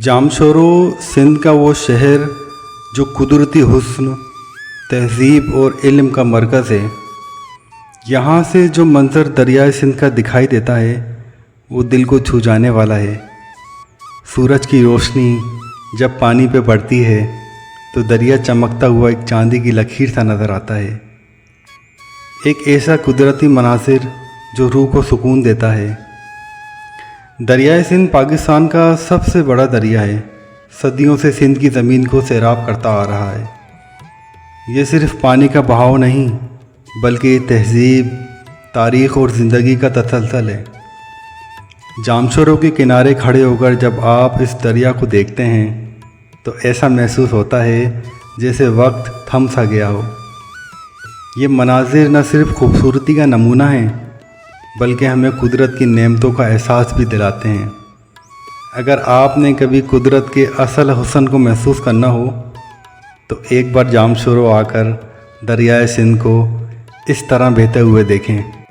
जामशोरो सिंध का वो शहर जो कुदरती हुस्न, तहज़ीब और इल्म का मरकज़ है। यहाँ से जो मंज़र दरियाए सिंध का दिखाई देता है वो दिल को छू जाने वाला है। सूरज की रोशनी जब पानी पे पड़ती है तो दरिया चमकता हुआ एक चांदी की लकीर सा नज़र आता है। एक ऐसा कुदरती मनासिर जो रूह को सुकून देता है। दरियाए सिंध पाकिस्तान का सबसे बड़ा दरिया है। सदियों से सिंध की ज़मीन को सैराब करता आ रहा है। ये सिर्फ़ पानी का बहाव नहीं बल्कि तहज़ीब, तारीख़ और ज़िंदगी का तसलसल है। जामशोरो के किनारे खड़े होकर जब आप इस दरिया को देखते हैं तो ऐसा महसूस होता है जैसे वक्त थम सा गया हो। ये मनाजिर न सिर्फ़ खूबसूरती का नमूना है बल्कि हमें कुदरत की नेमतों का एहसास भी दिलाते हैं। अगर आपने कभी कुदरत के असल हुस्न को महसूस करना हो तो एक बार जामशोरो आकर दरियाए सिंध को इस तरह बहते हुए देखें।